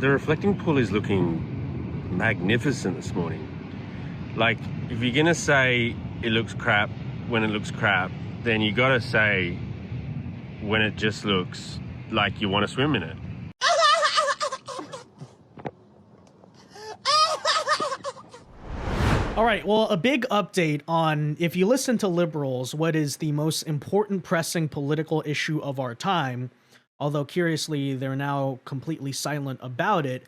the reflecting pool is looking magnificent this morning. Like, if you're gonna say it looks crap when it looks crap, then you gotta say when it just looks like you want to swim in it. All right, well, a big update on, if you listen to liberals, what is the most important pressing political issue of our time, although curiously, they're now completely silent about it.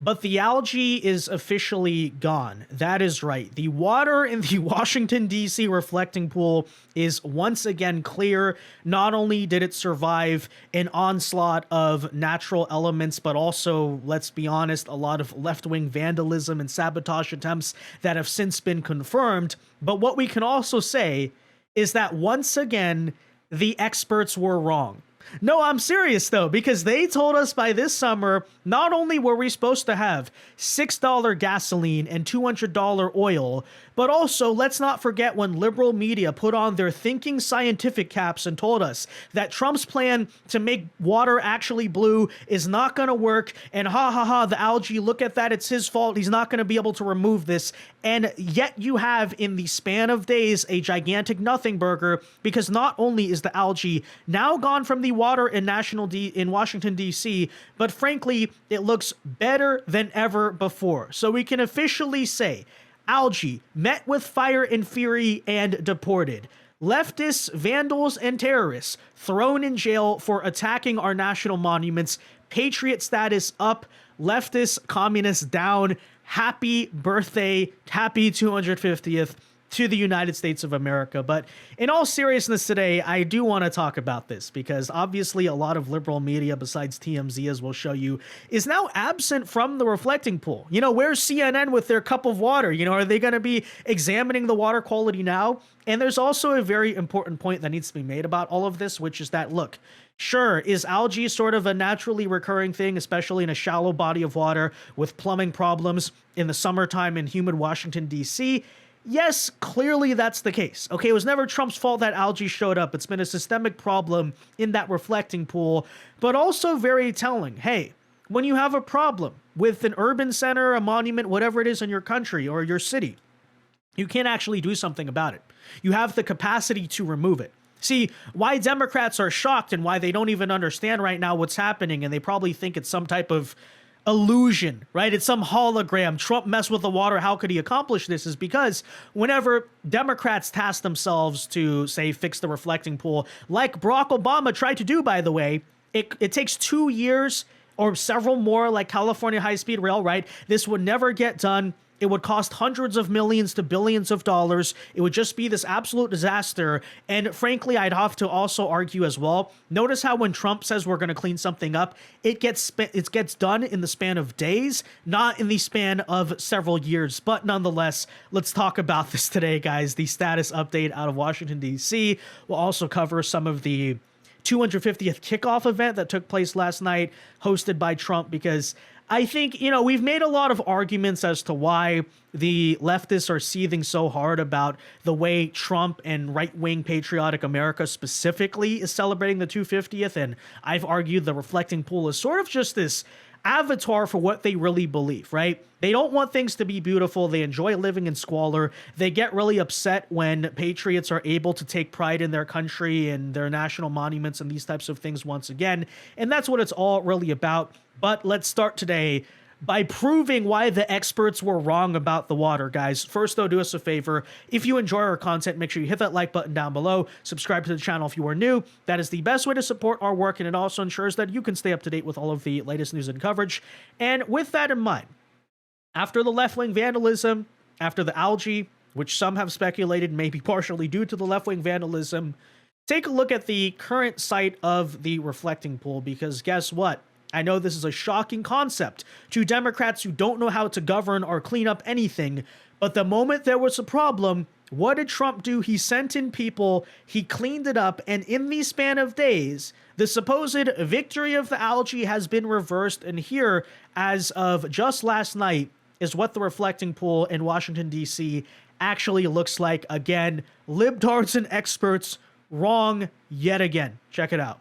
But the algae is officially gone. That is right. The water in the Washington, D.C. reflecting pool is once again clear. Not only did it survive an onslaught of natural elements, but also, let's be honest, a lot of left-wing vandalism and sabotage attempts that have since been confirmed. But what we can also say is that once again, the experts were wrong. No, I'm serious though, because they told us by this summer, not only were we supposed to have $6 gasoline and $200 oil, but also let's not forget when liberal media put on their thinking scientific caps and told us that Trump's plan to make water actually blue is not going to work. And the algae, look at that. It's his fault. He's not going to be able to remove this. And yet you have in the span of days a gigantic nothing burger, because not only is the algae now gone from the water in Washington, D.C., but frankly, it looks better than ever before. So we can officially say algae met with fire and fury and deported. Leftists, vandals, and terrorists thrown in jail for attacking our national monuments. Patriot status up. Leftist, communists down. Happy birthday. Happy 250th to the United States of America. But in all seriousness today, I do want to talk about this because obviously a lot of liberal media, besides TMZ, as we'll show you, is now absent from the reflecting pool. You know, where's CNN with their cup of water? You know, are they going to be examining the water quality now? And there's also a very important point that needs to be made about all of this, which is that, look, sure, is algae sort of a naturally recurring thing, especially in a shallow body of water with plumbing problems in the summertime in humid Washington, D.C.? Yes, clearly that's the case. Okay, it was never Trump's fault that algae showed up. It's been a systemic problem in that reflecting pool, but also very telling. Hey, when you have a problem with an urban center, a monument, whatever it is in your country or your city, you can't actually do something about it. You have the capacity to remove it. See, why Democrats are shocked and why they don't even understand right now what's happening, and they probably think it's some type of illusion, right? It's some hologram. Trump messed with the water. How could he accomplish this? Is because whenever Democrats task themselves to, say, fix the reflecting pool, like Barack Obama tried to do, by the way, it takes 2 years or several more, like California high-speed rail, right? This would never get done. It would cost hundreds of millions to billions of dollars. It would just be this absolute disaster. And frankly, I'd have to also argue as well. Notice how when Trump says we're going to clean something up, it gets done in the span of days, not in the span of several years. But nonetheless, let's talk about this today, guys. The status update out of Washington, D.C. We'll also cover some of the 250th kickoff event that took place last night, hosted by Trump, because I think, you know, we've made a lot of arguments as to why the leftists are seething so hard about the way Trump and right-wing patriotic America specifically is celebrating the 250th. And I've argued the reflecting pool is sort of just this avatar for what they really believe, right? They don't want things to be beautiful. They enjoy living in squalor. They get really upset when patriots are able to take pride in their country and their national monuments and these types of things once again. And that's what it's all really about. But let's start today by proving why the experts were wrong about the water, guys. First, though, do us a favor. If you enjoy our content, make sure you hit that like button down below. Subscribe to the channel if you are new. That is the best way to support our work, and it also ensures that you can stay up to date with all of the latest news and coverage. And with that in mind, after the left-wing vandalism, after the algae, which some have speculated may be partially due to the left-wing vandalism, take a look at the current site of the reflecting pool, because guess what? I know this is a shocking concept to Democrats who don't know how to govern or clean up anything, but the moment there was a problem, what did Trump do? He sent in people, he cleaned it up, and in the span of days, the supposed victory of the algae has been reversed, and here, as of just last night, is what the reflecting pool in Washington, D.C. actually looks like. Again, libtards and experts wrong yet again. Check it out.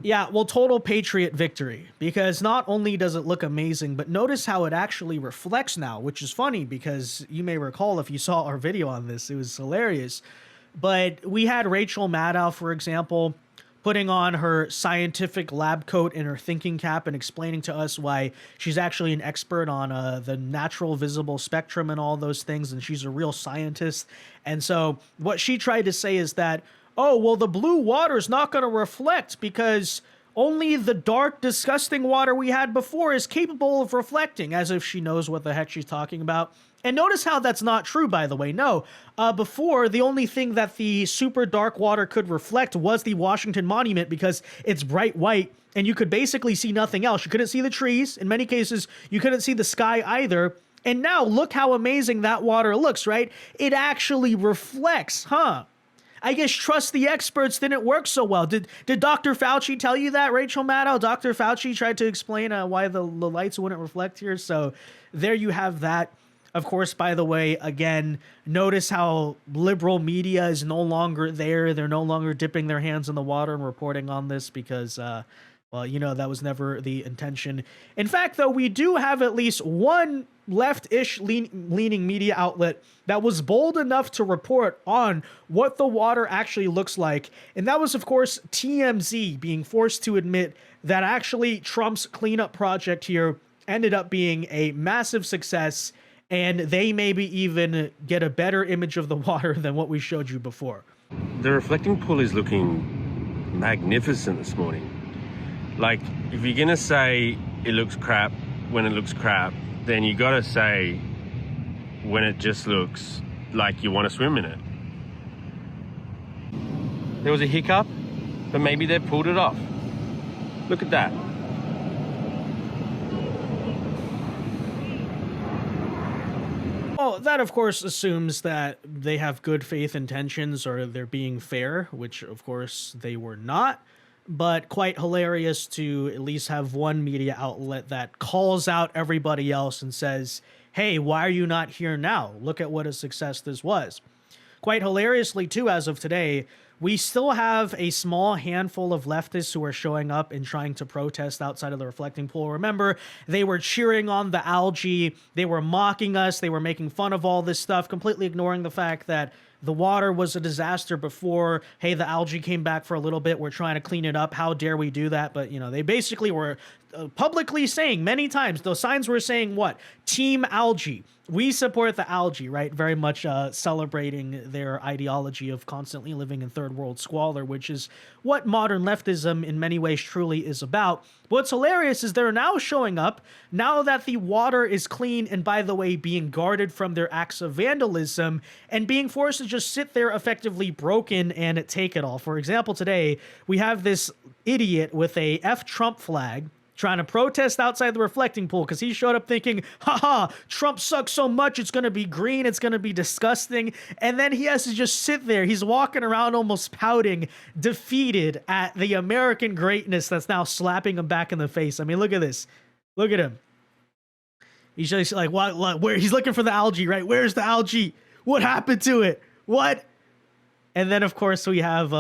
Yeah, well, total Patriot victory, because not only does it look amazing, but notice how it actually reflects now, which is funny because you may recall if you saw our video on this, it was hilarious. But we had Rachel Maddow, for example, putting on her scientific lab coat and her thinking cap and explaining to us why she's actually an expert on the natural visible spectrum and all those things, and she's a real scientist. And so what she tried to say is that, oh, well, the blue water is not going to reflect because only the dark, disgusting water we had before is capable of reflecting, as if she knows what the heck she's talking about. And notice how that's not true, by the way. No, before, the only thing that the super dark water could reflect was the Washington Monument because it's bright white and you could basically see nothing else. You couldn't see the trees. In many cases, you couldn't see the sky either. And now look how amazing that water looks, right? It actually reflects, huh? I guess trust the experts didn't work so well. Did Dr. Fauci tell you that, Rachel Maddow? Dr. Fauci tried to explain why the lights wouldn't reflect here. So there you have that. Of course, by the way, again, notice how liberal media is no longer there. They're no longer dipping their hands in the water and reporting on this because, well, you know, that was never the intention. In fact, though, we do have at least one left-ish leaning media outlet that was bold enough to report on what the water actually looks like. And that was, of course, TMZ being forced to admit that actually Trump's cleanup project here ended up being a massive success, and they maybe even get a better image of the water than what we showed you before. The reflecting pool is looking magnificent this morning. Like, if you're gonna say it looks crap when it looks crap, then you gotta say when it just looks like you want to swim in it. There was a hiccup, but maybe they pulled it off. Look at that. Well, that of course assumes that they have good faith intentions or they're being fair, which of course they were not. But quite hilarious to at least have one media outlet that calls out everybody else and says, hey, why are you not here now? Look at what a success this was. Quite hilariously, too, as of today, we still have a small handful of leftists who are showing up and trying to protest outside of the reflecting pool. Remember, they were cheering on the algae. They were mocking us. They were making fun of all this stuff, completely ignoring the fact that the water was a disaster before. Hey, the algae came back for a little bit. We're trying to clean it up. How dare we do that? But, you know, they basically were publicly saying many times, those signs were saying what? Team algae. We support the algae, right? Very much celebrating their ideology of constantly living in third world squalor, which is what modern leftism in many ways truly is about. What's hilarious is they're now showing up, now that the water is clean and, by the way, being guarded from their acts of vandalism and being forced to just sit there effectively broken and take it all. For example, today we have this idiot with a F Trump flag trying to protest outside the reflecting pool because he showed up thinking, haha, Trump sucks so much, it's going to be green, it's going to be disgusting. And then he has to just sit there. He's walking around almost pouting, defeated at the American greatness that's now slapping him back in the face. I mean, look at this. Look at him. He's just like, what, where? He's looking for the algae, right? Where's the algae? What happened to it? What? And then, of course, we have,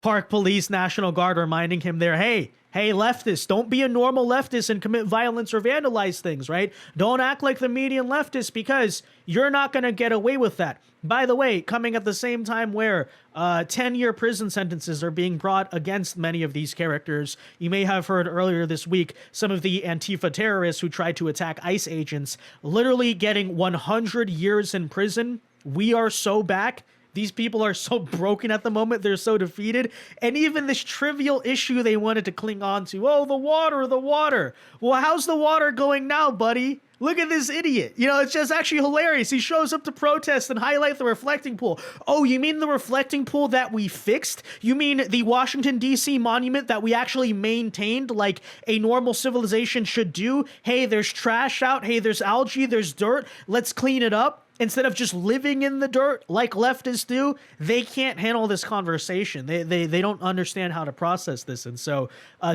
Park Police, National Guard reminding him there, hey, leftists, don't be a normal leftist and commit violence or vandalize things, right? Don't act like the median leftist because you're not going to get away with that. By the way, coming at the same time where 10-year prison sentences are being brought against many of these characters. You may have heard earlier this week some of the Antifa terrorists who tried to attack ICE agents literally getting 100 years in prison. We are so back. These people are so broken at the moment. They're so defeated. And even this trivial issue they wanted to cling on to. Oh, the water. Well, how's the water going now, buddy? Look at this idiot. You know, it's just actually hilarious. He shows up to protest and highlight the reflecting pool. Oh, you mean the reflecting pool that we fixed? You mean the Washington, D.C. monument that we actually maintained like a normal civilization should do? Hey, there's trash out. Hey, there's algae. There's dirt. Let's clean it up. Instead of just living in the dirt like leftists do, they can't handle this conversation. They don't understand how to process this. And so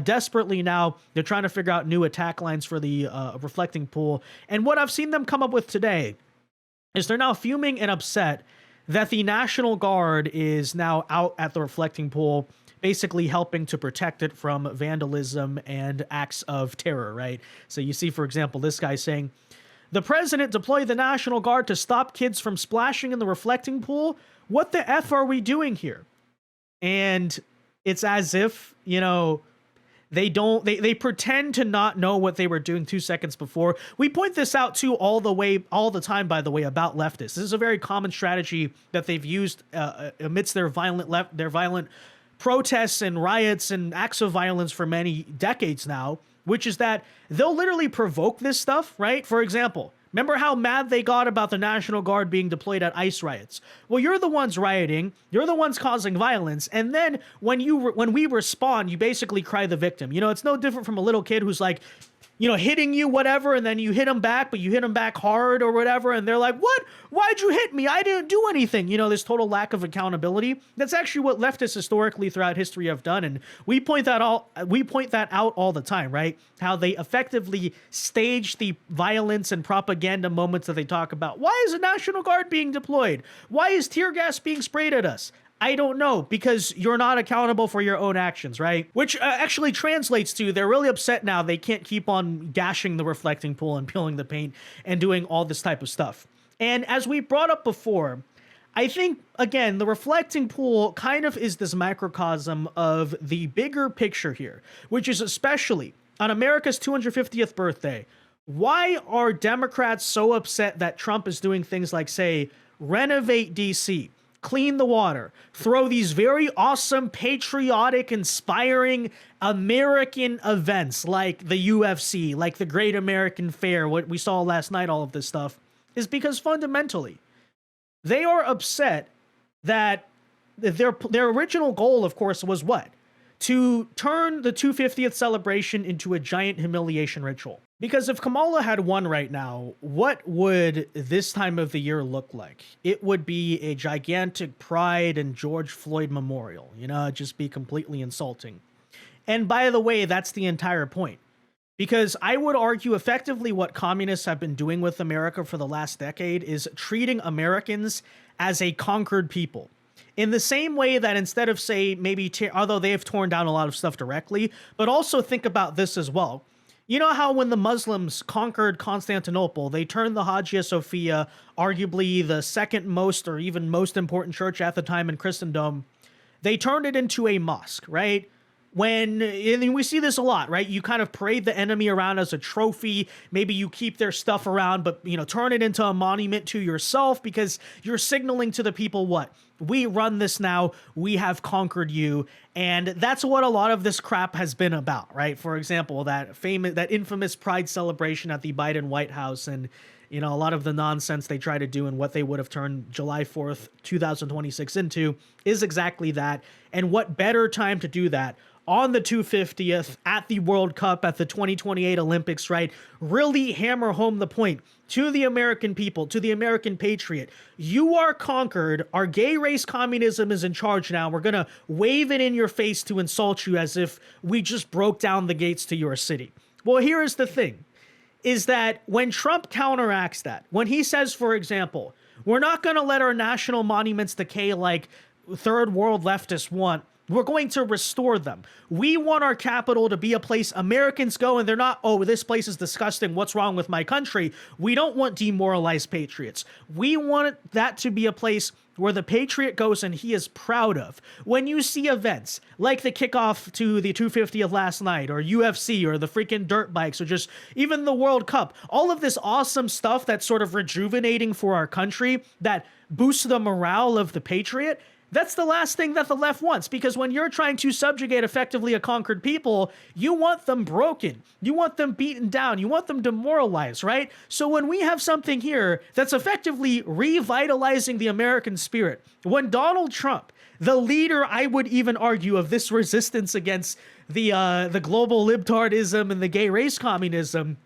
desperately now, they're trying to figure out new attack lines for the reflecting pool. And what I've seen them come up with today is they're now fuming and upset that the National Guard is now out at the reflecting pool basically helping to protect it from vandalism and acts of terror, right? So you see, for example, this guy saying, the president deployed the National Guard to stop kids from splashing in the reflecting pool. What the F are we doing here? And it's as if, they pretend to not know what they were doing 2 seconds before. We point this out too all the time, by the way, about leftists. This is a very common strategy that they've used amidst their violent protests and riots and acts of violence for many decades now, which is that they'll literally provoke this stuff, right? For example, remember how mad they got about the National Guard being deployed at ICE riots? Well, you're the ones rioting, you're the ones causing violence, and then when we respond, you basically cry the victim. It's no different from a little kid who's like, hitting you, whatever, and then you hit them back, but you hit them back hard or whatever, and they're like, what? Why'd you hit me? I didn't do anything. This total lack of accountability. That's actually what leftists historically throughout history have done, and we point that out all the time, right? How they effectively stage the violence and propaganda moments that they talk about. Why is the National Guard being deployed? Why is tear gas being sprayed at us? I don't know, because you're not accountable for your own actions, right? Which actually translates to they're really upset now they can't keep on gashing the reflecting pool and peeling the paint and doing all this type of stuff. And as we brought up before, I think, again, the reflecting pool kind of is this microcosm of the bigger picture here, which is especially on America's 250th birthday. Why are Democrats so upset that Trump is doing things like, say, renovate DC? Clean the water, throw these very awesome, patriotic, inspiring American events like the UFC, like the Great American Fair, what we saw last night, all of this stuff, is because fundamentally, they are upset that their original goal, of course, was what? To turn the 250th celebration into a giant humiliation ritual. Because if Kamala had won right now, what would this time of the year look like? It would be a gigantic Pride and George Floyd memorial, it'd just be completely insulting. And by the way, that's the entire point. Because I would argue effectively what communists have been doing with America for the last decade is treating Americans as a conquered people. In the same way that instead of, say, although they have torn down a lot of stuff directly, but also think about this as well. You know how when the Muslims conquered Constantinople, they turned the Hagia Sophia, arguably the second most or even most important church at the time in Christendom, they turned it into a mosque, right? And we see this a lot, right? You kind of parade the enemy around as a trophy. Maybe you keep their stuff around, but, turn it into a monument to yourself because you're signaling to the people what? We run this now. We have conquered you. And that's what a lot of this crap has been about, right? For example, that infamous Pride celebration at the Biden White House and, a lot of the nonsense they try to do and what they would have turned July 4th, 2026 into is exactly that. And what better time to do that on the 250th at the World Cup, at the 2028 Olympics, right? Really hammer home the point to the American people, to the American patriot. You are conquered. Our gay race communism is in charge now. We're going to wave it in your face to insult you as if we just broke down the gates to your city. Well, here is the thing, is that when Trump counteracts that, when he says, for example, we're not going to let our national monuments decay like third world leftists want, we're going to restore them. We want our capital to be a place Americans go and they're not, oh, this place is disgusting. What's wrong with my country? We don't want demoralized patriots. We want that to be a place where the patriot goes and he is proud of. When you see events like the kickoff to the 250th last night or UFC or the freaking dirt bikes or just even the World Cup, all of this awesome stuff that's sort of rejuvenating for our country that boosts the morale of the patriot, that's the last thing that the left wants, because when you're trying to subjugate effectively a conquered people, you want them broken. You want them beaten down. You want them demoralized, right? So when we have something here that's effectively revitalizing the American spirit, when Donald Trump, the leader, I would even argue, of this resistance against the global libtardism and the gay race communism,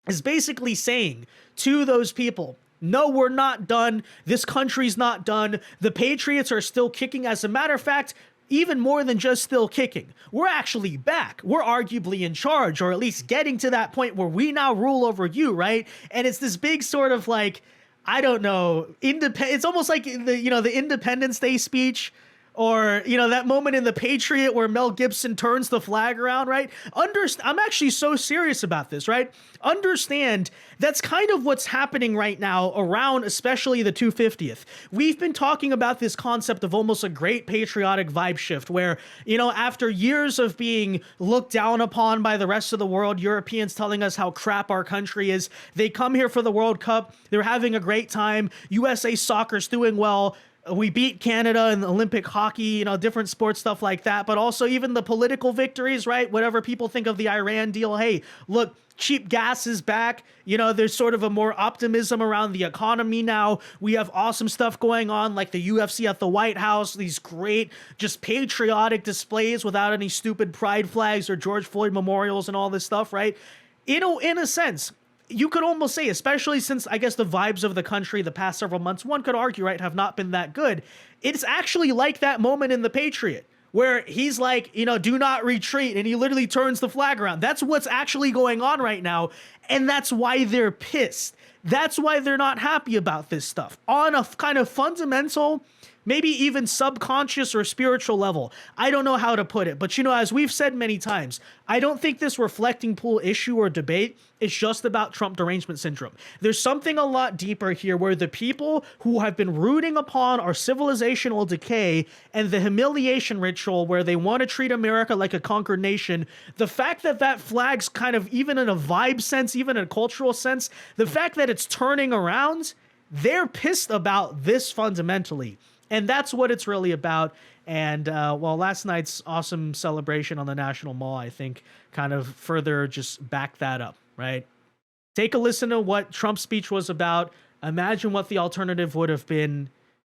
is basically saying to those people, no, we're not done. This country's not done. The Patriots are still kicking. As a matter of fact, even more than just still kicking, we're actually back. We're arguably in charge, or at least getting to that point where we now rule over you, right? And it's this big sort of like, I don't know, it's almost like the Independence Day speech Or, you know, that moment in The Patriot where Mel Gibson turns the flag around, right? I'm actually so serious about this, right? Understand that's kind of what's happening right now around especially the 250th. We've been talking about this concept of almost a great patriotic vibe shift where, you know, after years of being looked down upon by the rest of the world, Europeans telling us how crap our country is, they come here for the World Cup, they're having a great time, USA soccer's doing well, we beat Canada in Olympic hockey, you know, different sports stuff like that, but also even the political victories, right? Whatever people think of the Iran deal, hey, look, cheap gas is back. You know, there's sort of a more optimism around the economy now. We have awesome stuff going on, like the UFC at the White House, these great, just patriotic displays without any stupid pride flags or George Floyd memorials and all this stuff, right? In a sense, you could almost say, especially since I guess the vibes of the country the past several months, one could argue, right, have not been that good. It's actually like that moment in The Patriot where he's like, you know, do not retreat. And he literally turns the flag around. That's what's actually going on right now. And that's why they're pissed. That's why they're not happy about this stuff on a kind of fundamental, maybe even subconscious or spiritual level. I don't know how to put it, but you know, as we've said many times, I don't think this reflecting pool issue or debate is just about Trump derangement syndrome. There's something a lot deeper here where the people who have been rooting upon our civilizational decay and the humiliation ritual where they want to treat America like a conquered nation, the fact that that flag's kind of, even in a vibe sense, even in a cultural sense, the fact that it's turning around, they're pissed about this fundamentally. And that's what it's really about. And well, last night's awesome celebration on the National Mall, I think, kind of further just backed that up, right? Take a listen to what Trump's speech was about. Imagine what the alternative would have been.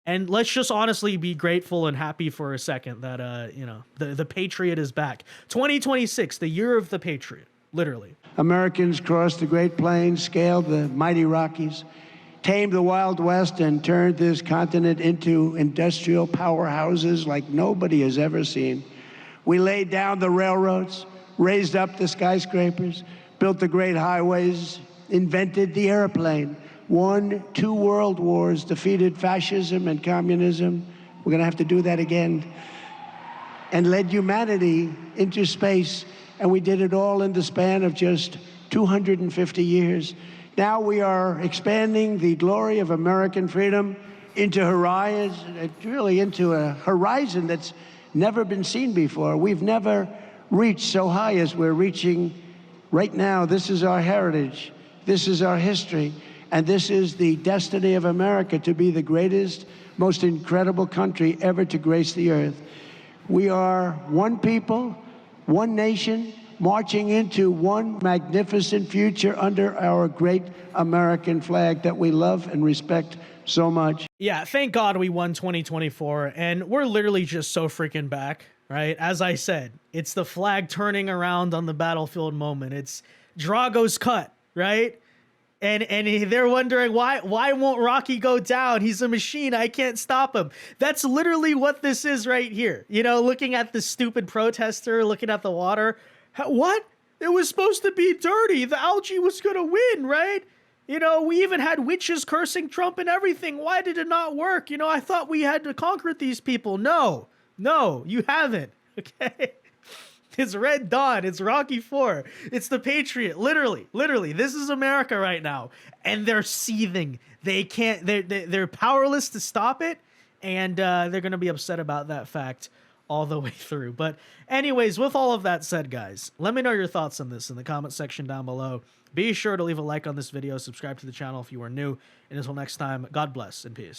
And let's just honestly be grateful and happy for a second that, you know, the Patriot is back. 2026, the year of the Patriot, literally. Americans crossed the Great Plains, scaled the mighty Rockies, tamed the Wild West, and turned this continent into industrial powerhouses like nobody has ever seen. We laid down the railroads, raised up the skyscrapers, built the great highways, invented the airplane, won 2 world wars, defeated fascism and communism. We're going to have to do that again. And led humanity into space. And we did it all in the span of just 250 years. Now we are expanding the glory of American freedom into really into a horizon that's never been seen before. We've never reached so high as we're reaching right now. This is our heritage. This is our history. And this is the destiny of America to be the greatest, most incredible country ever to grace the earth. We are one people, one nation, marching into one magnificent future under our great American flag that we love and respect so much. Yeah, thank God we won 2024, and we're literally just so freaking back, right? As I said, it's the flag turning around on the battlefield moment. It's Drago's cut, right? And they're wondering, why won't Rocky go down? He's a machine. I can't stop him. That's literally what this is right here. You know, looking at the stupid protester, looking at the water. What? It was supposed to be dirty. The algae was going to win, right? You know, we even had witches cursing Trump and everything. Why did it not work? You know, I thought we had to conquer these people. No, you haven't. Okay. It's Red Dawn. It's Rocky 4. It's the Patriot. Literally. This is America right now. And they're seething. They can't, they're powerless to stop it. And they're going to be upset about that fact all the way through. But anyways, with all of that said, guys, let me know your thoughts on this in the comment section down below. Be sure to leave a like on this video, subscribe to the channel if you are new, and until next time, God bless and peace.